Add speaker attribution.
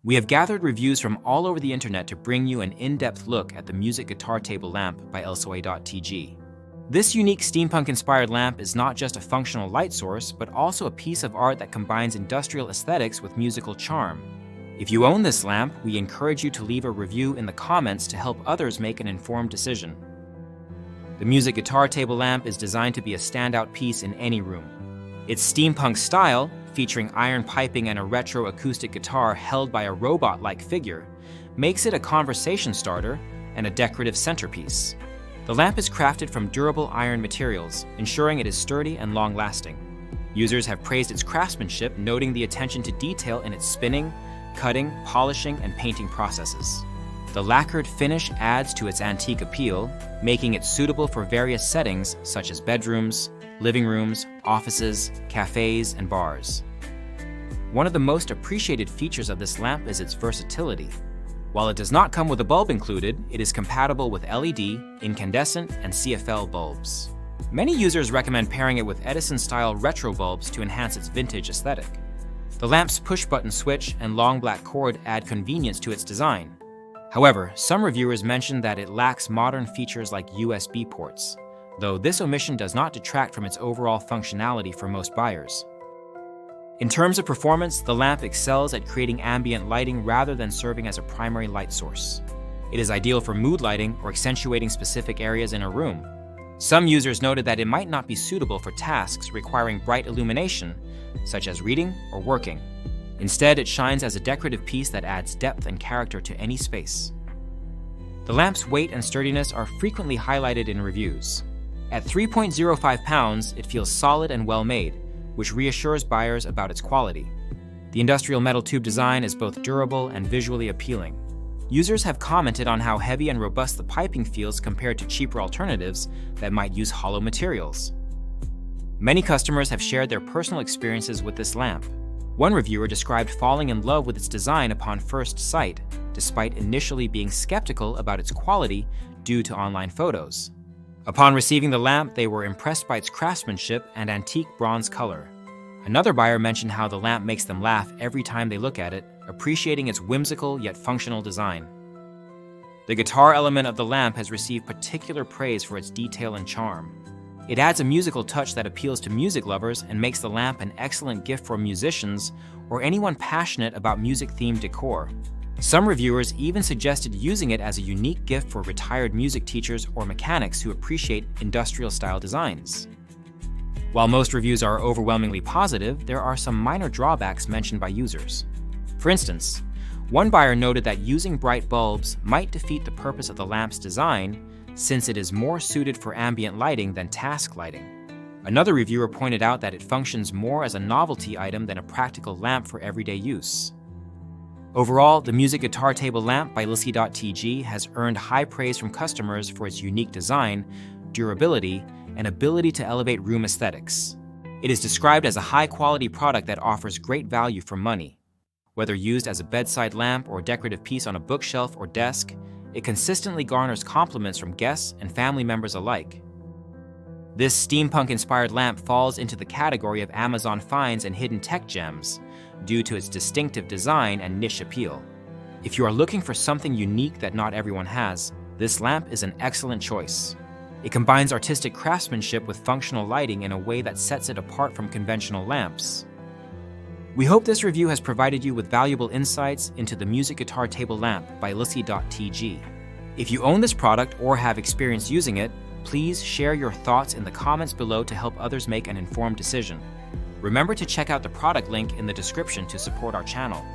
Speaker 1: We have gathered reviews from all over the internet to bring you an in-depth look at the music guitar table lamp by elseway.tg. This unique steampunk-inspired lamp is not just a functional light source, but also a piece of art that combines industrial aesthetics with musical charm. If you own this lamp, we encourage you to leave a review in the comments to help others make an informed decision. The music guitar table lamp is designed to be a standout piece in any room. Its steampunk style, featuring iron piping and a retro acoustic guitar held by a robot-like figure, makes it a conversation starter and a decorative centerpiece. The lamp is crafted from durable iron materials, ensuring it is sturdy and long-lasting. Users have praised its craftsmanship, noting the attention to detail in its spinning, cutting, polishing, and painting processes. The lacquered finish adds to its antique appeal, making it suitable for various settings such as bedrooms, living rooms, offices, cafes, and bars. One of the most appreciated features of this lamp is its versatility. While it does not come with a bulb included, it is compatible with LED, incandescent, and CFL bulbs. Many users recommend pairing it with Edison-style retro bulbs to enhance its vintage aesthetic. The lamp's push-button switch and long black cord add convenience to its design. However, some reviewers mention that it lacks modern features like USB ports, though this omission does not detract from its overall functionality for most buyers. In terms of performance, the lamp excels at creating ambient lighting rather than serving as a primary light source. It is ideal for mood lighting or accentuating specific areas in a room. Some users noted that it might not be suitable for tasks requiring bright illumination, such as reading or working. Instead, it shines as a decorative piece that adds depth and character to any space. The lamp's weight and sturdiness are frequently highlighted in reviews. At 3.05 pounds, it feels solid and well-made, which reassures buyers about its quality. The industrial metal tube design is both durable and visually appealing. Users have commented on how heavy and robust the piping feels compared to cheaper alternatives that might use hollow materials. Many customers have shared their personal experiences with this lamp. One reviewer described falling in love with its design upon first sight, despite initially being skeptical about its quality due to online photos. Upon receiving the lamp, they were impressed by its craftsmanship and antique bronze color. Another buyer mentioned how the lamp makes them laugh every time they look at it, appreciating its whimsical yet functional design. The guitar element of the lamp has received particular praise for its detail and charm. It adds a musical touch that appeals to music lovers and makes the lamp an excellent gift for musicians or anyone passionate about music-themed decor. Some reviewers even suggested using it as a unique gift for retired music teachers or mechanics who appreciate industrial-style designs. While most reviews are overwhelmingly positive, there are some minor drawbacks mentioned by users. For instance, one buyer noted that using bright bulbs might defeat the purpose of the lamp's design, since it is more suited for ambient lighting than task lighting. Another reviewer pointed out that it functions more as a novelty item than a practical lamp for everyday use. Overall, the music guitar table lamp by elseway.tg has earned high praise from customers for its unique design, durability, and ability to elevate room aesthetics. It is described as a high-quality product that offers great value for money. Whether used as a bedside lamp or decorative piece on a bookshelf or desk, it consistently garners compliments from guests and family members alike. This steampunk-inspired lamp falls into the category of Amazon finds and hidden tech gems due to its distinctive design and niche appeal. If you are looking for something unique that not everyone has, this lamp is an excellent choice. It combines artistic craftsmanship with functional lighting in a way that sets it apart from conventional lamps. We hope this review has provided you with valuable insights into the music guitar table lamp by elseway.tg. If you own this product or have experience using it, please share your thoughts in the comments below to help others make an informed decision. Remember to check out the product link in the description to support our channel.